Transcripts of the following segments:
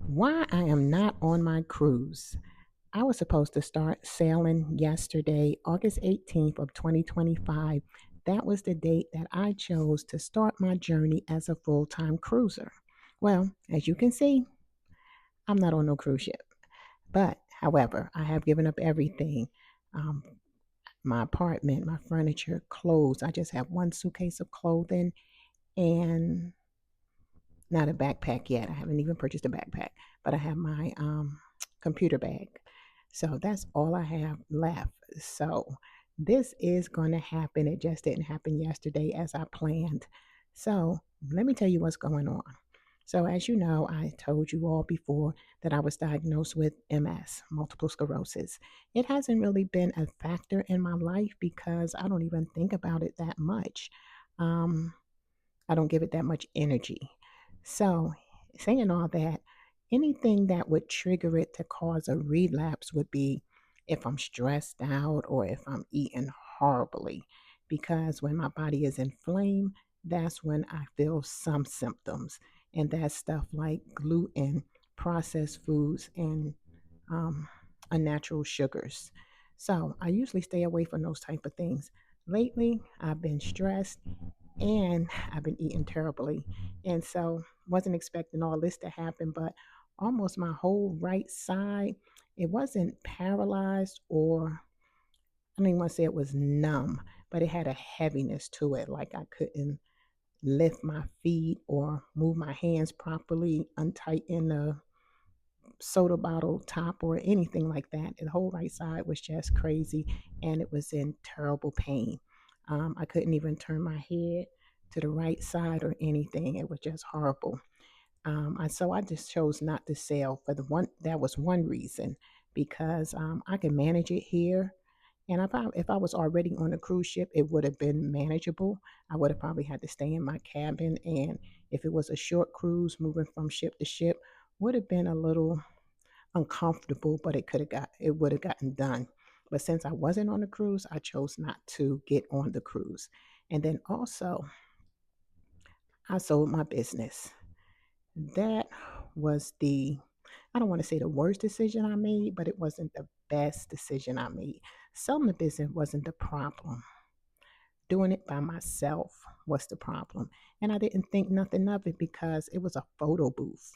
Why I am not on my cruise. I was supposed to start sailing yesterday, August 18th of 2025. That was the date that I chose to start my journey as a full-time cruiser. Well, as you can see, I'm not on no cruise ship. But however, I have given up everything. Um, my apartment, my furniture, clothes. I just have one suitcase of clothing and not a backpack yet. I haven't even purchased a backpack, but I have my computer bag. So that's all I have left. So this is going to happen. It just didn't happen yesterday as I planned. So let me tell you what's going on. So, as you know, I told you all before that I was diagnosed with MS, multiple sclerosis. It hasn't really been a factor in my life because I don't even think about it that much. Um, I don't give it that much energy. So, saying all that, anything that would trigger it to cause a relapse would be if I'm stressed out or if I'm eating horribly. Because when my body is inflamed, that's when I feel some symptoms. And that's stuff like gluten, processed foods, and um, unnatural sugars. So I usually stay away from those type of things. Lately, I've been stressed and I've been eating terribly. And so wasn't expecting all this to happen, but almost my whole right side, it wasn't paralyzed or I don't even want to say it was numb, but it had a heaviness to it. Like I couldn't lift my feet or move my hands properly, untighten the soda bottle top or anything like that. The whole right side was just crazy and it was in terrible pain. I couldn't even turn my head to the right side or anything. It was just horrible. So I just chose not to sail for the one. That was one reason because I can manage it here. And if I was already on a cruise ship, it would have been manageable. I would have probably had to stay in my cabin, and if it was a short cruise moving from ship to ship, would have been a little uncomfortable, but it would have gotten done. But since I wasn't on the cruise, I chose not to get on the cruise. And then also, I sold my business. That was I don't want to say the worst decision I made, but it wasn't the best decision I made. Selling the business wasn't the problem. Doing it by myself was the problem. And I didn't think nothing of it because it was a photo booth,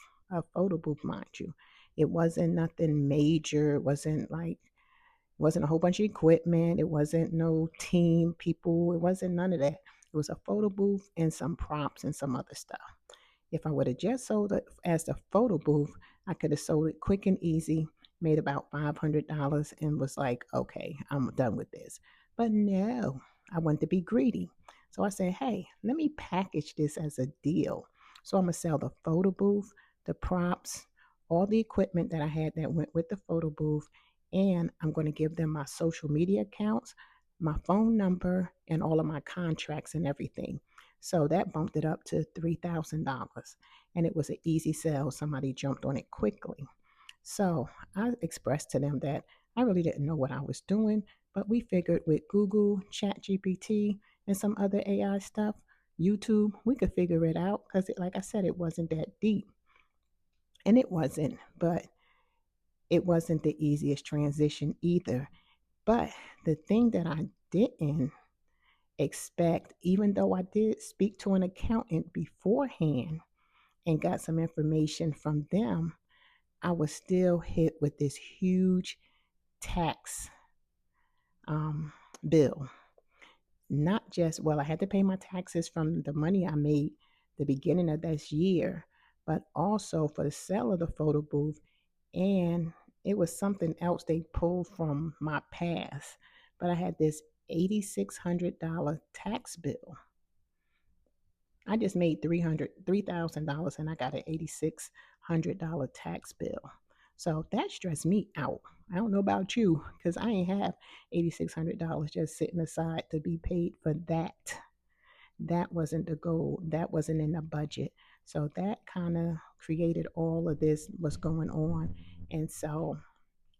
mind you. It wasn't nothing major. It wasn't a whole bunch of equipment. It wasn't no team people. It wasn't none of that. It was a photo booth and some props and some other stuff. If I would have just sold it as a photo booth, I could have sold it quick and easy, made about $500, and was like, okay, I'm done with this. But no, I wanted to be greedy. So I said, hey, let me package this as a deal. So I'm going to sell the photo booth, the props, all the equipment that I had that went with the photo booth, and I'm going to give them my social media accounts, my phone number, and all of my contracts and everything. So that bumped it up to $3,000. And it was an easy sell. Somebody jumped on it quickly. So I expressed to them that I really didn't know what I was doing, but we figured with Google, ChatGPT, and some other AI stuff, YouTube, we could figure it out because, like I said, it wasn't that deep. And it wasn't, but it wasn't the easiest transition either. But the thing that I didn't expect, even though I did speak to an accountant beforehand and got some information from them, I was still hit with this huge tax um, bill. Not just, well, I had to pay my taxes from the money I made the beginning of this year, but also for the sale of the photo booth. And it was something else they pulled from my past. But I had this $8,600 tax bill. I just made $3,000 and I got an $8,600 tax bill. So that stressed me out. I don't know about you because I ain't have $8,600 just sitting aside to be paid for that. That wasn't the goal. That wasn't in the budget. So that kind of created all of this, what's going on. And so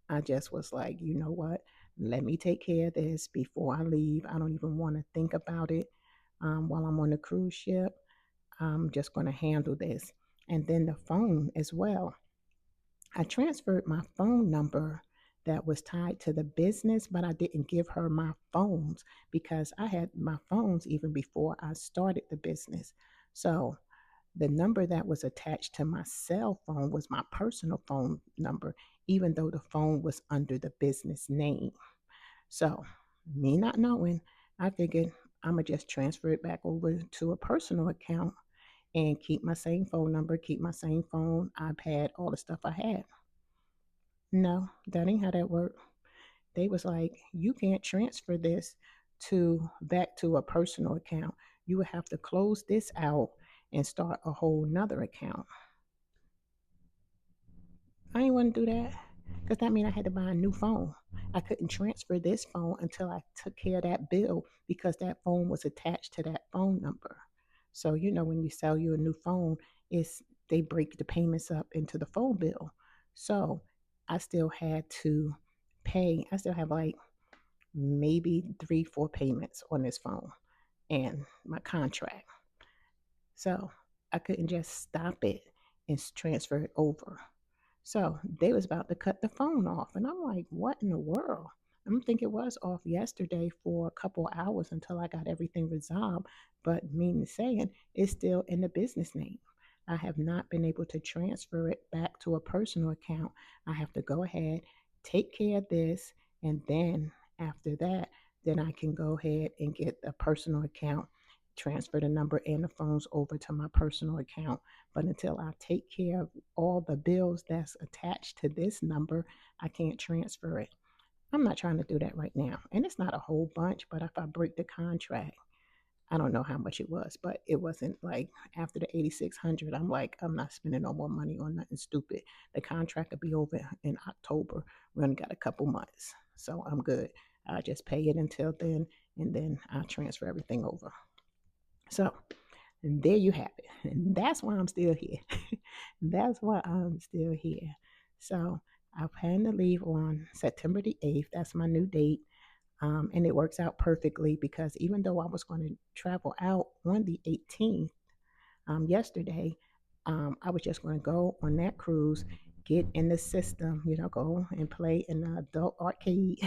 I just was like, you know what? Let me take care of this before I leave. I don't even want to think about it while I'm on the cruise ship. I'm just going to handle this. And then the phone as well. I transferred my phone number that was tied to the business, but I didn't give her my phones because I had my phones even before I started the business. So the number that was attached to my cell phone was my personal phone number, even though the phone was under the business name. So, me not knowing, I figured I'm going to just transfer it back over to a personal account and keep my same phone number, keep my same phone, iPad, all the stuff I had. No, that ain't how that worked. They was like, you can't transfer this to back to a personal account. You would have to close this out and start a whole nother account. I didn't want to do that because that mean I had to buy a new phone. I couldn't transfer this phone until I took care of that bill because that phone was attached to that phone number. So when you sell you a new phone, it's they break the payments up into the phone bill. So I still had to pay. I still have like maybe 3, 4 payments on this phone and my contract. So I couldn't just stop it and transfer it over. So they was about to cut the phone off, and I'm like, what in the world? I'm thinking it was off yesterday for a couple hours until I got everything resolved. But meaning saying it's still in the business name. I have not been able to transfer it back to a personal account. I have to go ahead, take care of this, and then after that, then I can go ahead and get a personal account, transfer the number and the phones over to my personal account. But until I take care of all the bills that's attached to this number, I can't transfer it. I'm not trying to do that right now. And it's not a whole bunch, but if I break the contract, I don't know how much it was, but it wasn't like after the 8,600. I'm like, I'm not spending no more money on nothing stupid. The contract will be over in October. We only got a couple months, so I'm good. I just pay it until then, and then I transfer everything over. So and there you have it. And that's why I'm still here. That's why I'm still here. So I plan to leave on September the 8th. That's my new date. And it works out perfectly because even though I was going to travel out on the 18th, yesterday, I was just going to go on that cruise, get in the system, go and play in the adult arcade,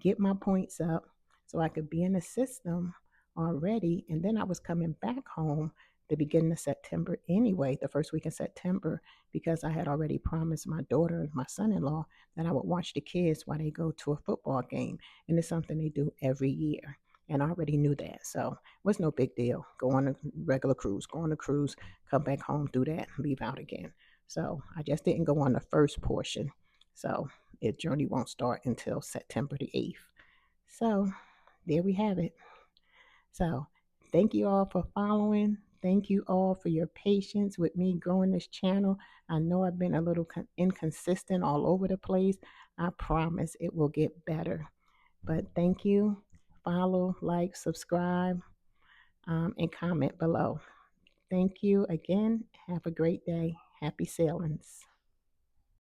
get my points up so I could be in the system already. And then I was coming back home the beginning of September anyway, the first week in September, because I had already promised my daughter and my son in law that I would watch the kids while they go to a football game. And it's something they do every year. And I already knew that. So it was no big deal. Go on a regular cruise, go on a cruise, come back home, do that, leave out again. So I just didn't go on the first portion. So its journey won't start until September the 8th. So there we have it. So thank you all for following. Thank you all for your patience with me growing this channel. I know I've been a little inconsistent all over the place. I promise it will get better. But thank you. Follow, like, subscribe, and comment below. Thank you again. Have a great day. Happy sailings.